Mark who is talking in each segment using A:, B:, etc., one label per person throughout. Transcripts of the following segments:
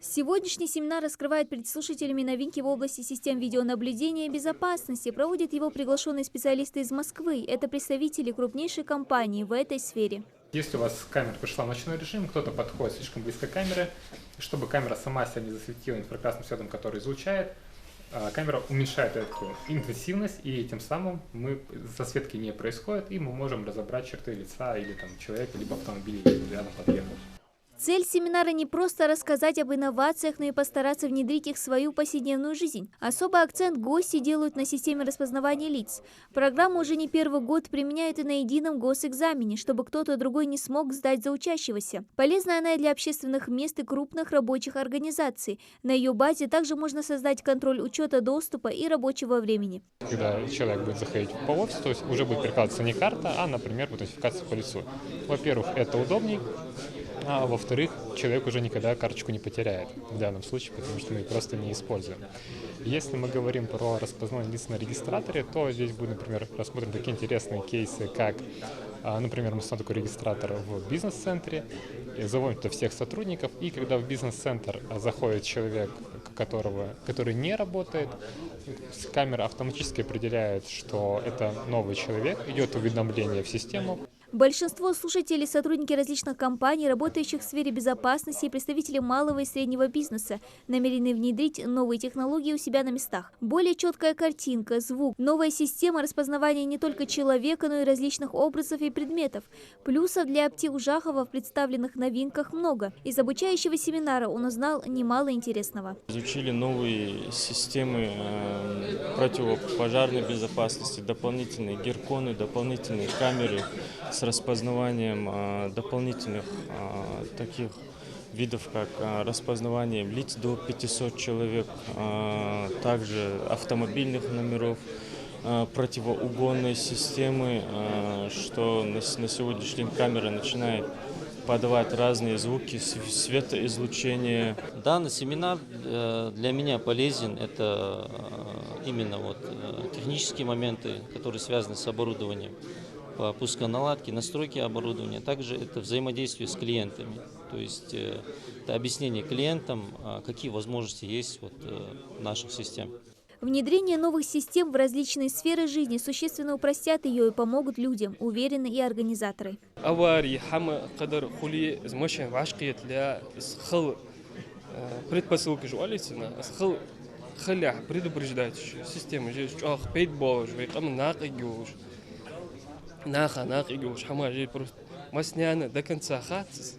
A: Сегодняшний семинар раскрывает перед слушателями новинки в области систем видеонаблюдения и безопасности. Проводят его приглашенные специалисты из Москвы. Это представители крупнейшей компании в этой сфере.
B: Если у вас камера пришла в ночной режим, кто-то подходит слишком близко к камере, чтобы камера сама себя не засветила инфракрасным светом, который излучает, камера уменьшает эту интенсивность, и тем самым засветки не происходит, и мы можем разобрать черты лица или человека, либо автомобиля, если рядом подъехал.
A: Цель семинара не просто рассказать об инновациях, но и постараться внедрить их в свою повседневную жизнь. Особый акцент гости делают на системе распознавания лиц. Программу уже не первый год применяют и на едином госэкзамене, чтобы кто-то другой не смог сдать за учащегося. Полезна она и для общественных мест и крупных рабочих организаций. На ее базе также можно создать контроль учета доступа и рабочего времени.
B: Когда человек будет заходить по офису, то есть уже будет прикладываться не карта, а, например, идентификация по лицу. Во-первых, это удобней. А во-вторых, человек уже никогда карточку не потеряет в данном случае, потому что мы ее просто не используем. Если мы говорим про распознавание лиц на регистраторе, то здесь будет, например, рассмотрим такие интересные кейсы, как, например, мы смотрим такой регистратор в бизнес-центре, заводим туда всех сотрудников, и когда в бизнес-центр заходит человек, который не работает, камера автоматически определяет, что это новый человек, идет уведомление в систему.
A: Большинство слушателей – сотрудники различных компаний, работающих в сфере безопасности и представители малого и среднего бизнеса, намерены внедрить новые технологии у себя на местах. Более четкая картинка, звук, новая система распознавания не только человека, но и различных образов и предметов. Плюсов для Аптиужахова в представленных новинках много. Из обучающего семинара он узнал немало интересного.
C: Изучили новые системы противопожарной безопасности, дополнительные гирконы, дополнительные камеры с распознаванием дополнительных таких видов, как распознавание лиц до 500 человек, также автомобильных номеров, противоугонной системы, что на сегодняшний день камера начинает подавать разные звуки, светоизлучение.
D: Данный семинар для меня полезен. Это именно технические моменты, которые связаны с оборудованием, по пусконаладке, настройке оборудования. Также это взаимодействие с клиентами. То есть это объяснение клиентам, какие возможности есть в наших системах.
A: Внедрение новых систем в различные сферы жизни существенно упростят ее и помогут людям, уверены и организаторы.
E: Масняна до конца хатс,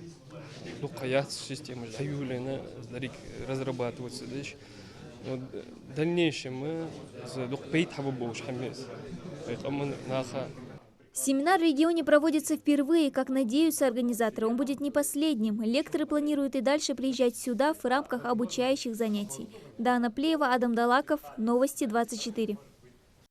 E: система разрабатывается. В дальнейшем мы
A: Семинар в регионе проводится впервые, как надеются организаторы. Он будет не последним. Лекторы планируют и дальше приезжать сюда в рамках обучающих занятий. Дана Плеева, Адам Далаков, Новости 24.